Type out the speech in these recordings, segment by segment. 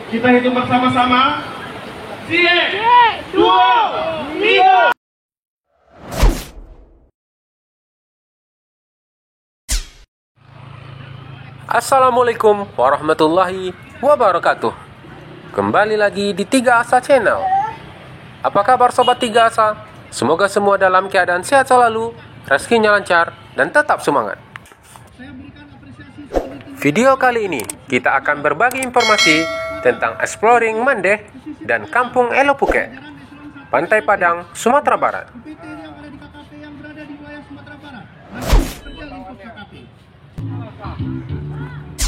Kita hitung bersama-sama. 3, 2, 3. Assalamualaikum warahmatullahi wabarakatuh. Kembali lagi di Tiga Asa Channel. Apa kabar sobat Tiga Asa? Semoga semua dalam keadaan sehat selalu, rezekinya lancar, dan tetap semangat. Video kali ini kita akan berbagi informasi tentang exploring Mandeh dan Kampung Elopuke, Pantai Padang, Sumatera Barat.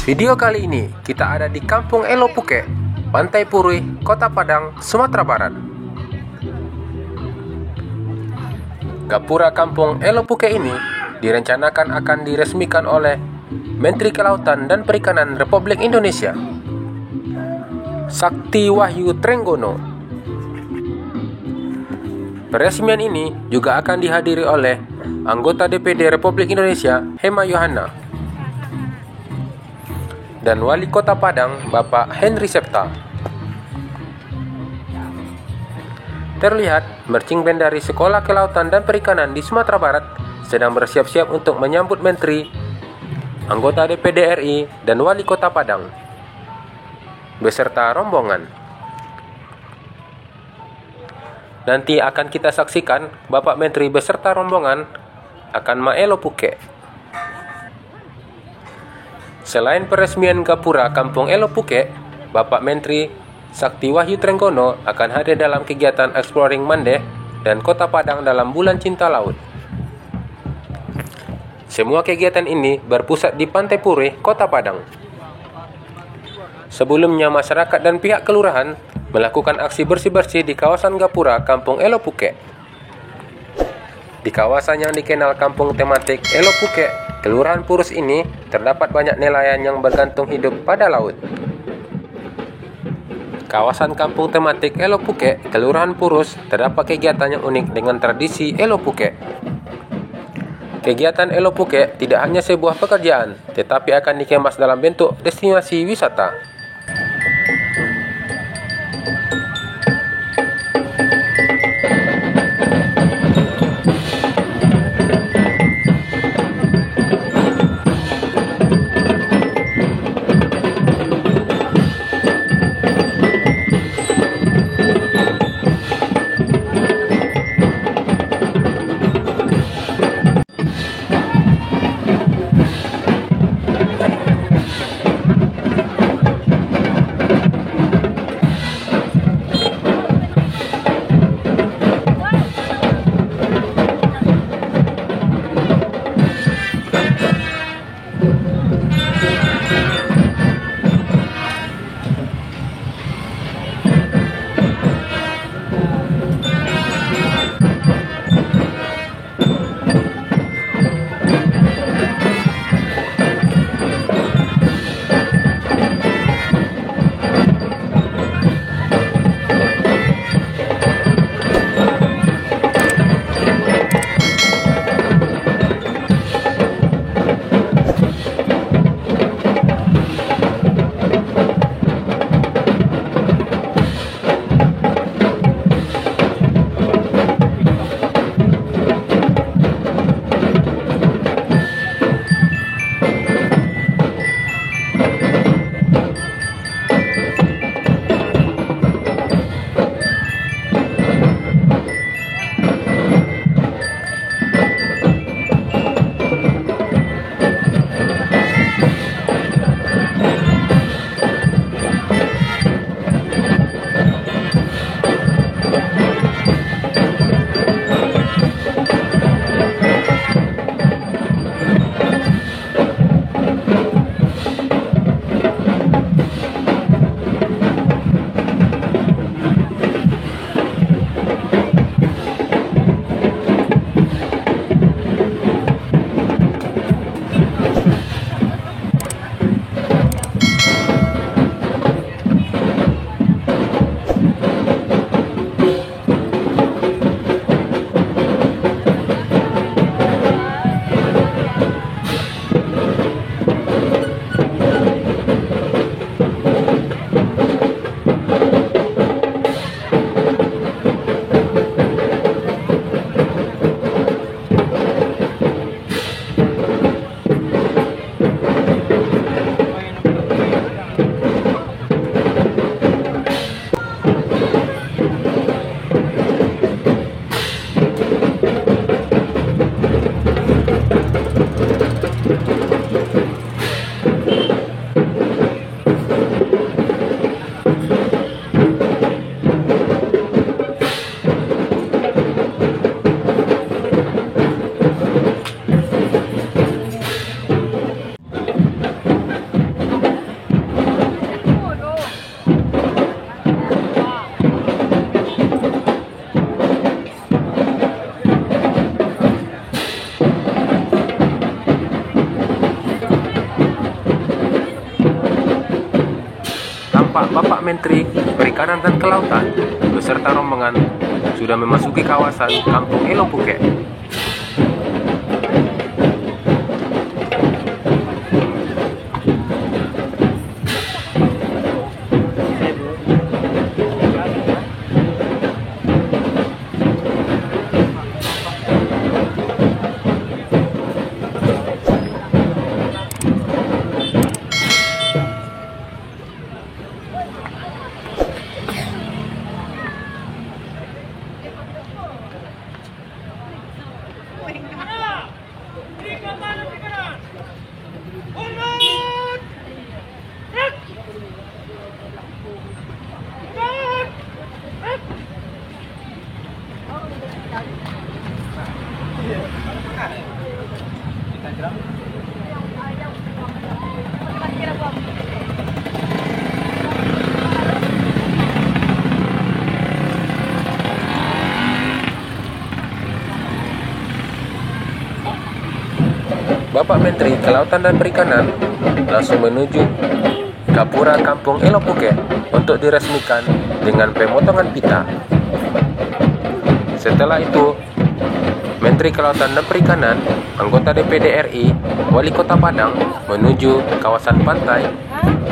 Video kali ini kita ada di Kampung Elopuke, Pantai Purih, Kota Padang, Sumatera Barat. Gapura Kampung Elopuke ini direncanakan akan diresmikan oleh Menteri Kelautan dan Perikanan Republik Indonesia, Sakti Wahyu Trenggono. Peresmian ini juga akan dihadiri oleh anggota DPD Republik Indonesia Hema Yohana dan Wali Kota Padang Bapak Henry Septa. Terlihat marching band dari Sekolah Kelautan dan Perikanan di Sumatera Barat sedang bersiap-siap untuk menyambut Menteri, anggota DPD RI, dan Wali Kota Padang beserta rombongan. Nanti akan kita saksikan Bapak Menteri beserta rombongan akan Elopuke. Selain peresmian Gapura Kampung Elopuke, Bapak Menteri Sakti Wahyu Trenggono akan hadir dalam kegiatan Exploring Mandeh dan Kota Padang dalam Bulan Cinta Laut. Semua kegiatan ini berpusat di Pantai Purih, Kota Padang. Sebelumnya masyarakat dan pihak kelurahan melakukan aksi bersih-bersih di kawasan Gapura Kampung Elopuke. Di kawasan yang dikenal kampung tematik Elopuke, Kelurahan Purus ini terdapat banyak nelayan yang bergantung hidup pada laut. Kawasan kampung tematik Elopuke, Kelurahan Purus, terdapat kegiatan yang unik dengan tradisi Elopuke. Kegiatan Elopuke tidak hanya sebuah pekerjaan, tetapi akan dikemas dalam bentuk destinasi wisata. Bapak Menteri Perikanan dan Kelautan beserta rombongan sudah memasuki kawasan Kampung Elo Puke. Bapak Menteri Kelautan dan Perikanan langsung menuju Gapura Kampung Elo Puke untuk diresmikan dengan pemotongan pita. Setelah itu, Menteri Kelautan dan Perikanan, anggota DPD RI, Wali Kota Padang menuju kawasan pantai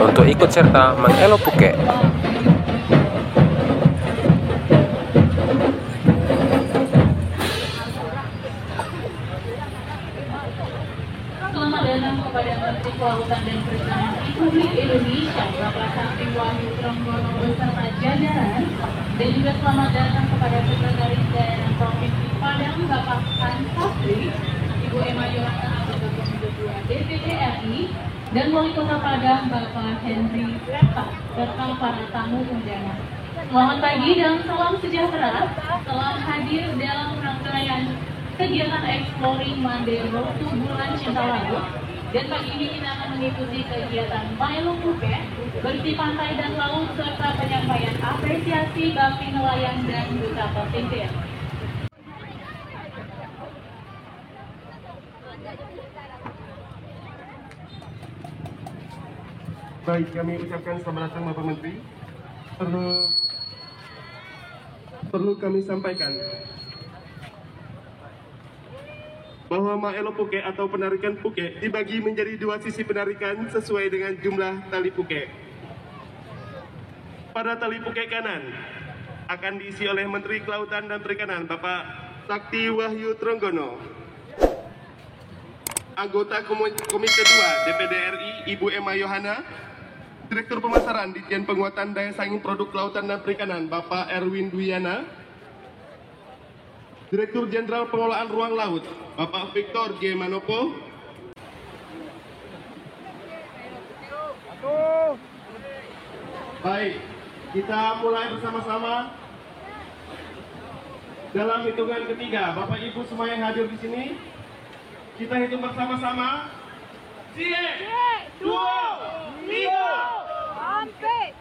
untuk ikut serta meng-Elo Puke. Selamat datang kepada Menteri Kelautan dan Perikanan Republik Indonesia, Bapak Sakti Wahyu Trenggono beserta jajaran, dan juga selamat datang kepada Sekretaris Daerah Provinsi Padang, Bapak Han Sastri, Ibu Emma Yohana, anggota Komisi 2 DPD RI, dan Wali Kota Padang, Bapak Henry Reka, serta para tamu undangan. Selamat pagi dan salam sejahtera. Telah hadir dalam rangkaian kegiatan Exploring Mandero Bulan Cinta Laut, dan pagi ini kita akan mengikuti kegiatan Elo Puke, bersih pantai dan laut serta penyampaian apresiasi bakti nelayan dan duta pesisir. Baik, kami ucapkan selamat datang Bapak Menteri. Perlu kami sampaikan bahwa Elo Puke atau penarikan puke dibagi menjadi dua sisi penarikan sesuai dengan jumlah tali puke. Pada tali puke kanan akan diisi oleh Menteri Kelautan dan Perikanan Bapak Sakti Wahyu Trenggono, anggota Komisi 2 DPD RI Ibu Emma Yohana, Direktur Pemasaran Ditjen Penguatan Daya Saing Produk Kelautan dan Perikanan Bapak Erwin Dwiana, Direktur Jenderal Pengelolaan Ruang Laut Bapak Victor G. Manopo, baik, kita mulai bersama-sama. Dalam hitungan ketiga, Bapak Ibu semua yang hadir di sini, kita hitung bersama-sama. 1, 2, 3, sampai.